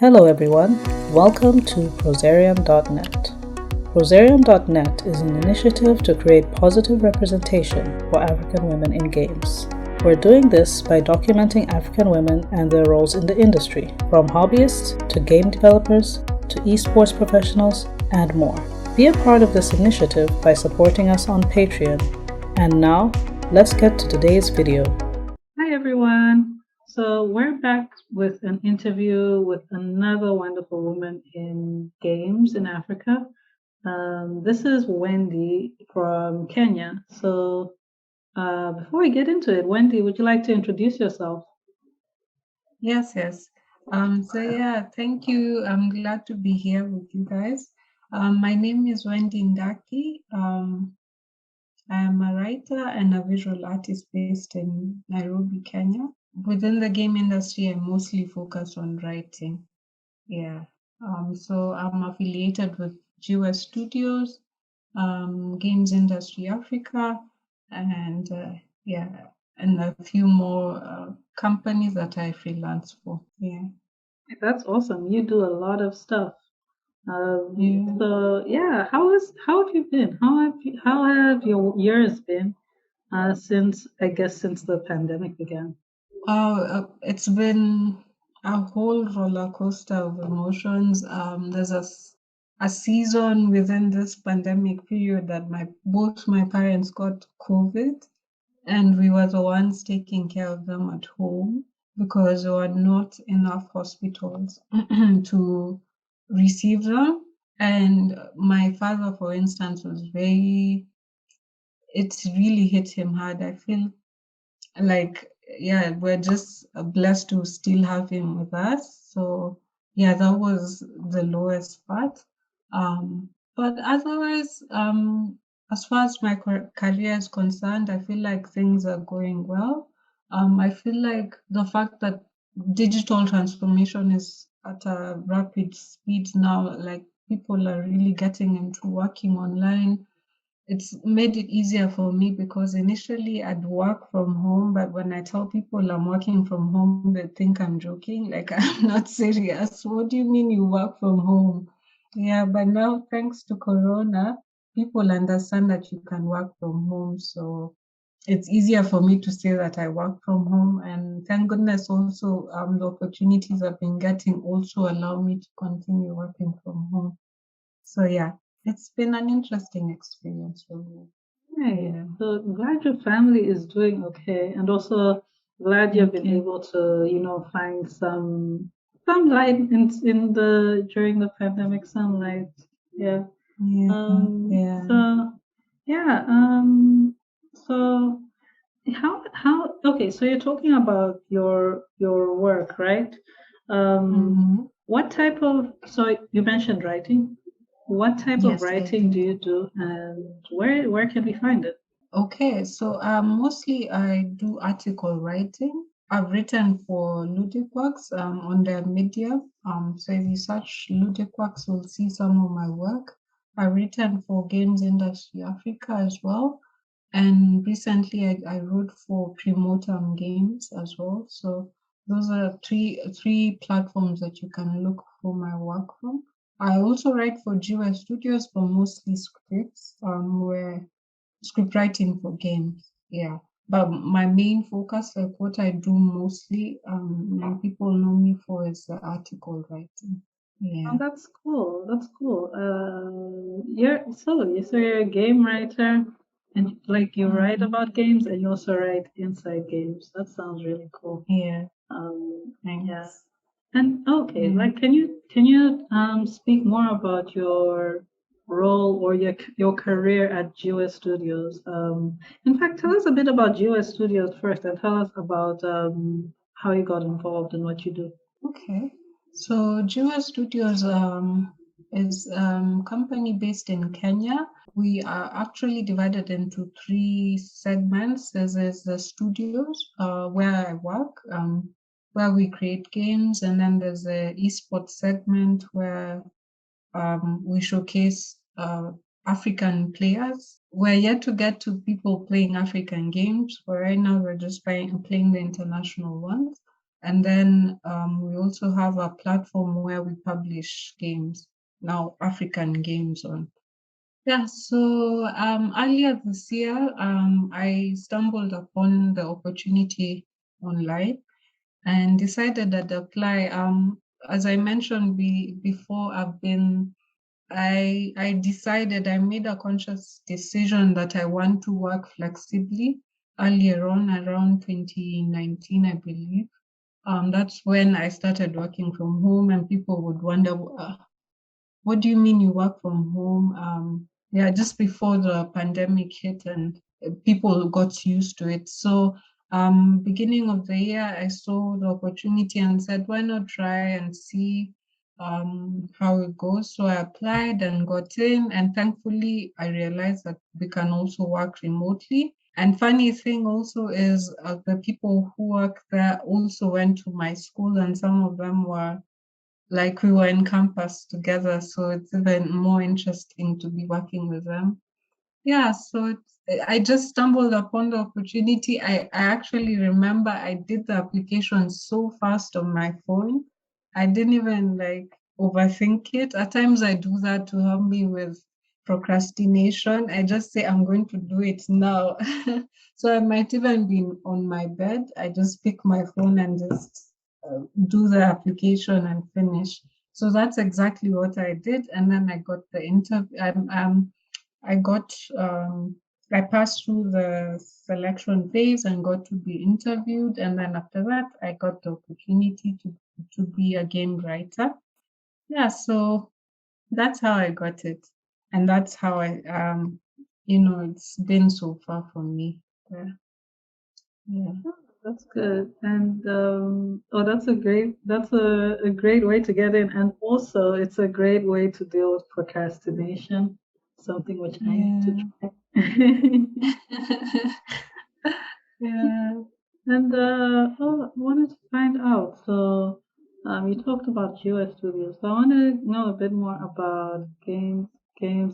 Hello everyone, welcome to Prosarium.net. Prosarium.net is an initiative to create positive representation for African women in games. We're doing this by documenting African women and their roles in the industry, from hobbyists to game developers to esports professionals and more. Be a part of this initiative by supporting us on Patreon. And now, let's get to today's video. Hi everyone. So we're back with an interview with another wonderful woman in games in Africa. This is Wendi from Kenya. So before we get into it, Wendi, would you like to introduce yourself? Yes. Thank you. I'm glad to be here with you guys. My name is Wendi Ndaki. I'm a writer and a visual artist based in Nairobi, Kenya. Within the game industry, I mostly focus on writing. Yeah. So I'm affiliated with Gos Studios, Games Industry Africa, and and a few more companies that I freelance for. Yeah. That's awesome. You do a lot of stuff. Yeah. So yeah, how have you been? How have your years been since the pandemic began? It's been a whole roller coaster of emotions. There's a season within this pandemic period that both my parents got COVID, and we were the ones taking care of them at home because there were not enough hospitals to receive them. And my father, for instance, it really hit him hard. I feel like, yeah, we're just blessed to still have him with us. So, yeah, that was the lowest part. But otherwise, as far as my career is concerned, I feel like things are going well. I feel like the fact that digital transformation is at a rapid speed now, like people are really getting into working online. It's made it easier for me because initially I'd work from home, but when I tell people I'm working from home, they think I'm joking, like I'm not serious. What do you mean you work from home? Yeah, but now thanks to Corona, people understand that you can work from home. So it's easier for me to say that I work from home. And thank goodness also the opportunities I've been getting also allow me to continue working from home. So yeah, it's been an interesting experience for me. Hey, Yeah. so glad your family is doing okay, and also glad you've been Okay. able to, find some light in the during the pandemic, some light. Yeah. Yeah. Um. Yeah. So yeah. So how? Okay. So you're talking about your work, right? Mm-hmm. What type of? So you mentioned writing. What type of Yes, I writing do do. you do, and where can we find it? Okay, so mostly I do article writing. I've written for Ludicworks on their media. So if you search Ludicworks, you'll see some of my work. I've written for Games Industry Africa as well. And recently I wrote for Primotum Games as well. So those are three platforms that you can look for my work from. I also write for GY Studios, but mostly scripts, where script writing for games. Yeah. But my main focus, like what I do mostly, and people know me for, is the article writing. Oh, Yeah. that's cool. That's cool. You're a game writer, and like you write Hmm. about games, and you also write inside games. That sounds really cool. Yeah. Yeah. Thanks. And okay, Yeah. like, can you speak more about your role or your career at GOS Studios? In fact, tell us a bit about GOS Studios first, and tell us about how you got involved and what you do. Okay. So Jua Studios is company based in Kenya. We are actually divided into three segments. There's the studios where I work, where we create games, and then there's the esports segment where we showcase African players. We're yet to get to people playing African games, but right now we're just playing the international ones. And then we also have a platform where we publish games, now African games on. Yeah, so earlier this year, I stumbled upon the opportunity online and decided that apply. As I mentioned before, I decided, I made a conscious decision that I want to work flexibly earlier on, around 2019, I believe. That's when I started working from home, and people would wonder, what do you mean you work from home? Yeah, just before the pandemic hit and people got used to it. So, beginning of the year, I saw the opportunity and said, why not try and see how it goes? So I applied and got in, and thankfully, I realized that we can also work remotely. And funny thing also is the people who work there also went to my school, and some of them were like we were in campus together, so it's even more interesting to be working with them. Yeah, so I just stumbled upon the opportunity. I actually remember I did the application so fast on my phone. I didn't even like overthink it. At times I do that to help me with procrastination. I just say I'm going to do it now. So I might even be on my bed. I just pick my phone and just do the application and finish. So that's exactly what I did. And then I got the interview. I got I passed through the selection phase and got to be interviewed, and then after that I got the opportunity to be a game writer. Yeah, so that's how I got it, and that's how it's been so far for me. Yeah. Yeah. That's good. And that's a great way to get in. And also it's a great way to deal with procrastination, something which I need to try. Yeah. And I wanted to find out. So you talked about US Studios. So I want to know a bit more about Games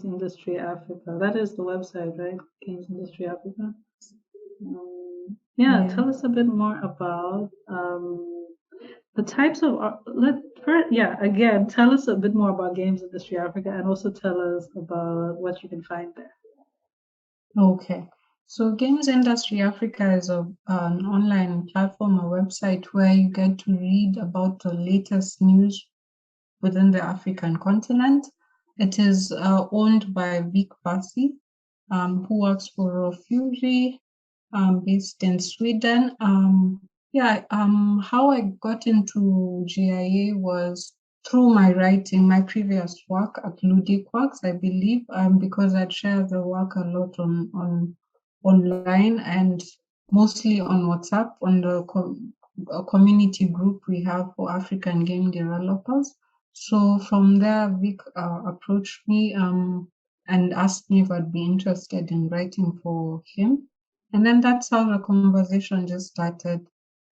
Industry Africa. That is the website, right? Games Industry Africa. Yeah, Yeah. tell us a bit more about the types of again, tell us a bit more about Games Industry Africa, and also tell us about what you can find there. Okay. So Games Industry Africa is an online platform, a website where you get to read about the latest news within the African continent. It is owned by Vic Bassi, who works for Raw Fury, based in Sweden. How I got into GIA was through my writing, my previous work at Ludic Works, I believe, because I'd share the work a lot on online and mostly on WhatsApp on the community group we have for African game developers. So from there, Vic approached me and asked me if I'd be interested in writing for him. And then that's how the conversation just started.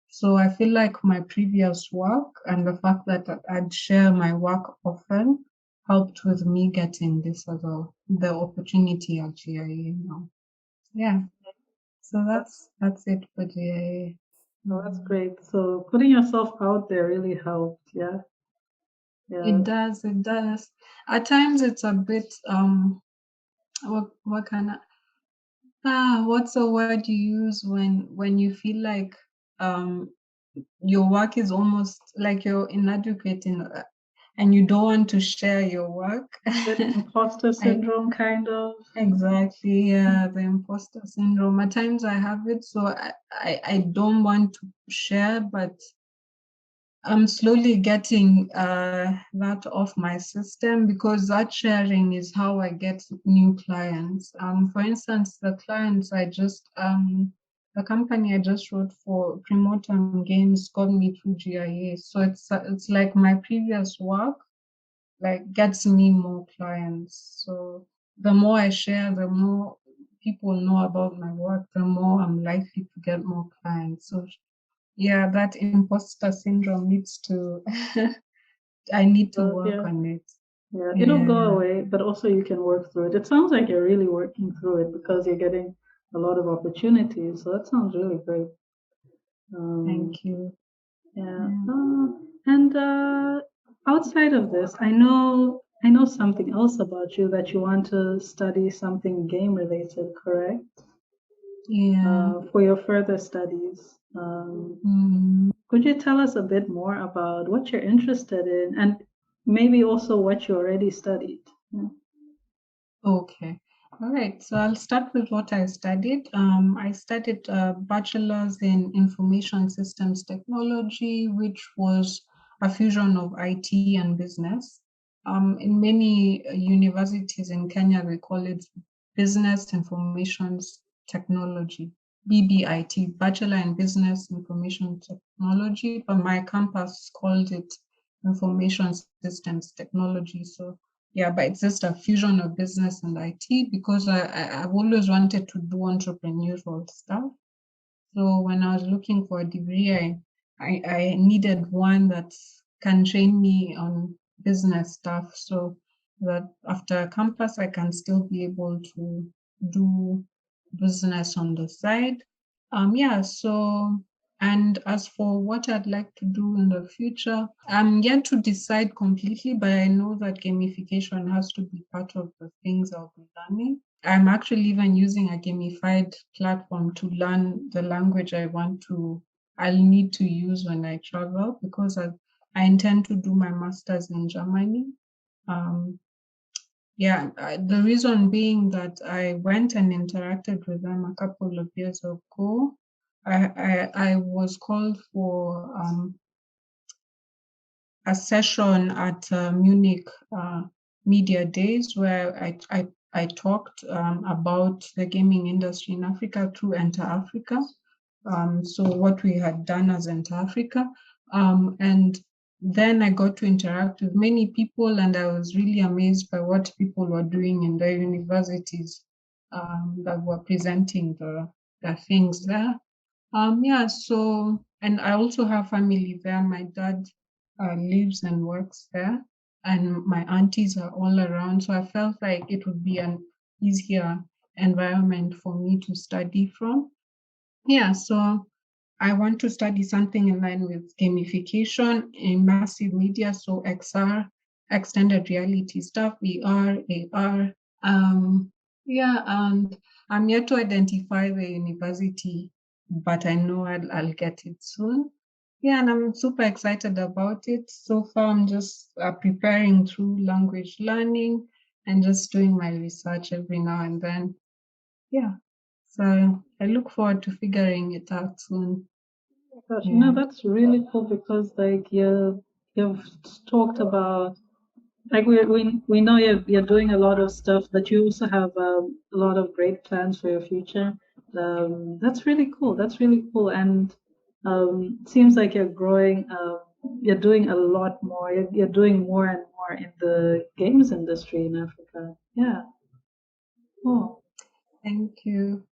So I feel like my previous work and the fact that I'd share my work often helped with me getting this as the opportunity at GIA now. Yeah. So that's it for GIA. No, that's great. So putting yourself out there really helped. Yeah, yeah. It does, it does. At times it's a bit what kind of what's the word you use when you feel like um your work is almost like you're inadequate and you don't want to share your work. Imposter I syndrome, kind of. exactly, yeah, the imposter syndrome. At times I have it, so I don't want to share, but I'm slowly getting that off my system because that sharing is how I get new clients. For instance, the clients the company I just wrote for Promoter Games got me through GIA. So it's like my previous work like gets me more clients. So the more I share, the more people know about my work, the more I'm likely to get more clients. So yeah, that imposter syndrome needs to, I need to work Yeah, on it. yeah. It'll go Yeah, away, but also you can work through it. It sounds like you're really working through it because you're getting a lot of opportunities. So that sounds really great. Um, thank you. Yeah. Yeah. And outside of this, I know something else about you that you want to study something game related, correct? Yeah. For your further studies. Mm. Could you tell us a bit more about what you're interested in and maybe also what you already studied? Yeah. Okay. All right. So I'll start with what I studied. I studied a bachelor's in information systems technology, which was a fusion of IT and business. In many universities in Kenya, we call it Business Information Technology, BBIT, Bachelor in Business Information Technology, but my campus called it Information Systems Technology. So yeah, but it's just a fusion of business and IT because I've always wanted to do entrepreneurial stuff. So when I was looking for a degree, I needed one that can train me on business stuff so that after campus, I can still be able to do business on the side. Yeah, so, and as for what I'd like to do in the future, I'm yet to decide completely, but I know that gamification has to be part of the things I'll be learning. I'm actually even using a gamified platform to learn the language I'll need to use when I travel because I intend to do my master's in Germany. Um, yeah, the reason being that I went and interacted with them a couple of years ago. I was called for a session at Munich Media Days where I talked about the gaming industry in Africa through Enter Africa. So what we had done as Enter Africa. And then I got to interact with many people and I was really amazed by what people were doing in their universities that were presenting the things there. Yeah, so, and I also have family there. My dad lives and works there, and my aunties are all around. So I felt like it would be an easier environment for me to study from. Yeah, so I want to study something in line with gamification, immersive media, so XR, extended reality stuff, VR, AR. Yeah, and I'm yet to identify the university, but I know I'll get it soon. Yeah, and I'm super excited about it. So far, I'm just preparing through language learning and just doing my research every now and then. Yeah, so I look forward to figuring it out soon. Gosh, you know, Yeah. that's really cool because like you've talked about like we know you're doing a lot of stuff, but you also have a lot of great plans for your future. That's really cool. That's really cool, and seems like you're growing. You're doing a lot more. You're doing more and more in the games industry in Africa. Yeah. Cool. Thank you.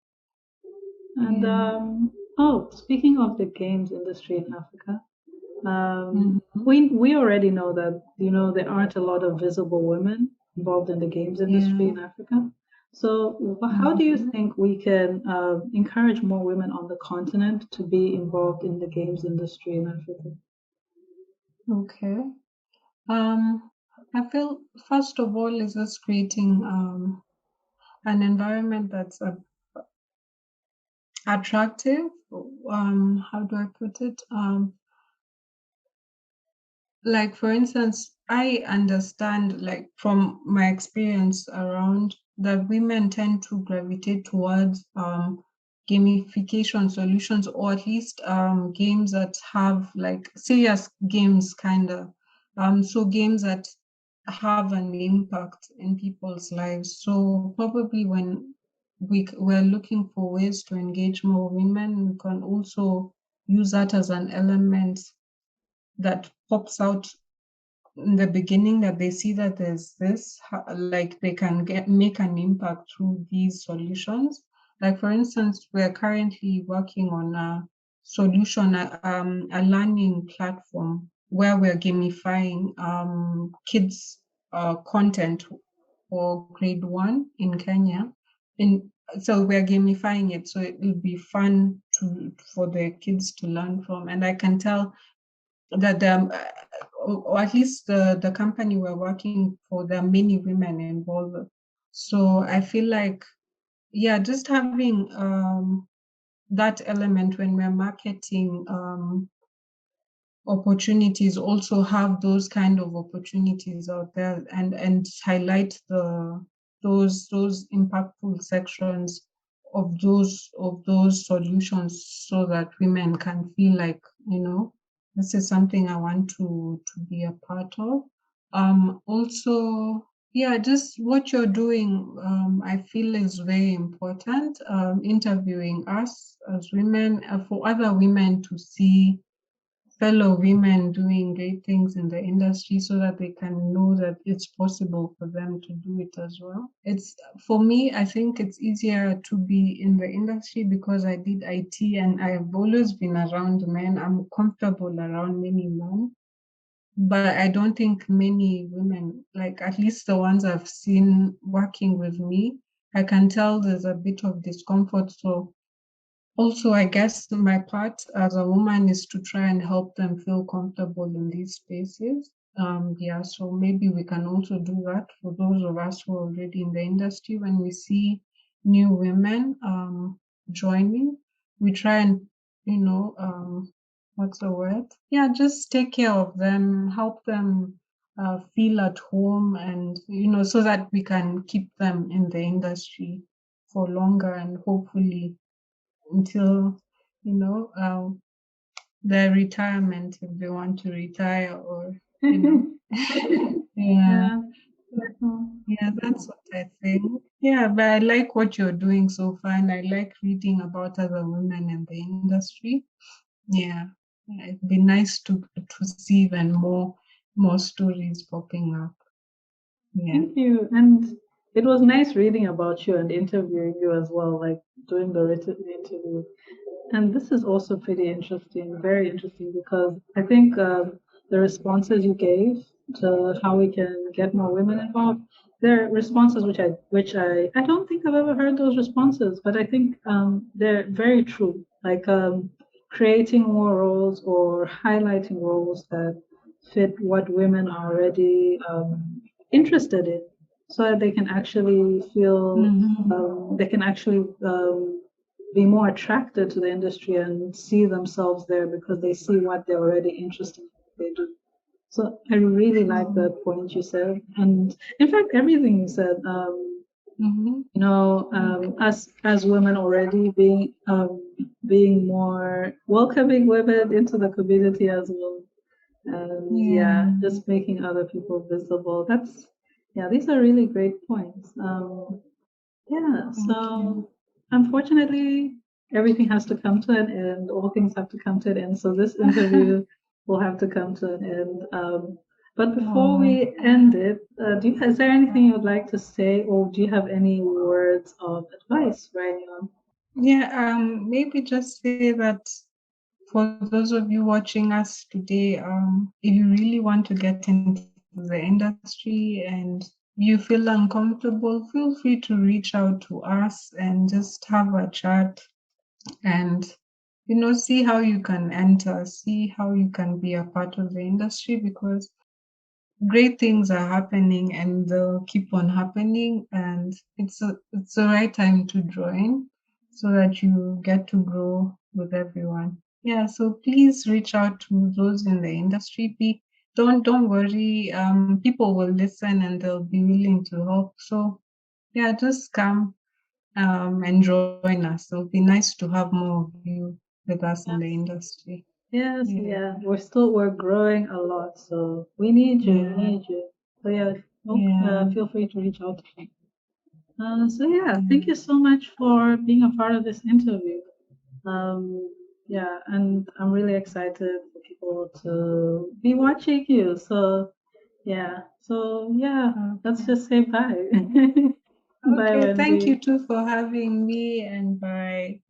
And Yeah. oh, speaking of the games industry in Africa, Hmm. we already know that there aren't a lot of visible women involved in the games industry Yeah. in Africa. So, how do you Hmm. think we can encourage more women on the continent to be involved in the games industry in Africa? Okay. Um, I feel first of all is just creating an environment that's attractive. How do I put it? Like for instance, I understand like from my experience around that women tend to gravitate towards gamification solutions or at least games that have like serious games kind of so games that have an impact in people's lives. So probably when we're looking for ways to engage more women, we can also use that as an element that pops out in the beginning, that they see that there's this like they can get make an impact through these solutions. Like for instance, we're currently working on a solution, a learning platform where we're gamifying kids content for grade one in Kenya. In So we're gamifying it so it will be fun to for the kids to learn from, and I can tell that or at least the company we're working for, there are many women involved. So I feel like, yeah, just having that element when we're marketing opportunities, also have those kind of opportunities out there, and highlight those impactful sections of those solutions, so that women can feel like, this is something I want to be a part of. Also, yeah, just what you're doing, I feel is very important. Interviewing us as women, for other women to see fellow women doing great things in the industry, so that they can know that it's possible for them to do it as well. It's, for me, I think it's easier to be in the industry because I did IT and I've always been around men. I'm comfortable around many men, but I don't think many women, like at least the ones I've seen working with me, I can tell there's a bit of discomfort. So also, I guess my part as a woman is to try and help them feel comfortable in these spaces. Yeah, so maybe we can also do that for those of us who are already in the industry. When we see new women joining, we try and, what's the word? Yeah, just take care of them, help them feel at home, and, so that we can keep them in the industry for longer, and hopefully until, their retirement, if they want to retire, or yeah, Yeah. yeah, that's what I think. Yeah, but I like what you're doing so far, and I like reading about other women in the industry. Yeah, yeah, it'd be nice to see even more stories popping up. Yeah. Thank you. And it was nice reading about you and interviewing you as well, like doing the written interview. And this is also pretty interesting, very interesting, because I think the responses you gave to how we can get more women involved, they're responses which I don't think I've ever heard those responses, but I think they're very true. Like creating more roles or highlighting roles that fit what women are already interested in, so that they can actually feel Mm-hmm. they can actually be more attracted to the industry and see themselves there because they see what they're already interested in what they do. So I really like that point you said, and in fact, everything you said. Mm-hmm. As women already being more welcoming women into the community as well, and Yeah. yeah, just making other people visible. Yeah, these are really great points. Yeah, Thank you. so unfortunately, everything has to come to an end. All things have to come to an end. So this interview will have to come to an end. But before Oh. we end it, is there anything you would like to say, or do you have any words of advice for anyone? Yeah, maybe just say that for those of you watching us today, if you really want to get into the industry and you feel uncomfortable, feel free to reach out to us and just have a chat, and, see how you can enter, see how you can be a part of the industry, because great things are happening and they'll keep on happening, and it's the right time to join, so that you get to grow with everyone. Yeah, so please reach out to those in the industry. Don't worry, people will listen and they'll be willing to help. So yeah, just come and join us. It'll be nice to have more of you with us in the industry. Yes, Yeah. yeah, we're growing a lot, so we need you, we Yeah. need you. So yeah, Yeah. feel free to reach out to me. So yeah, thank Yeah. you so much for being a part of this interview. Um, yeah, and I'm really excited for people to be watching you. So yeah, let's Okay. just say bye. Bye, Okay, thank Wendy. you too for having me, and bye.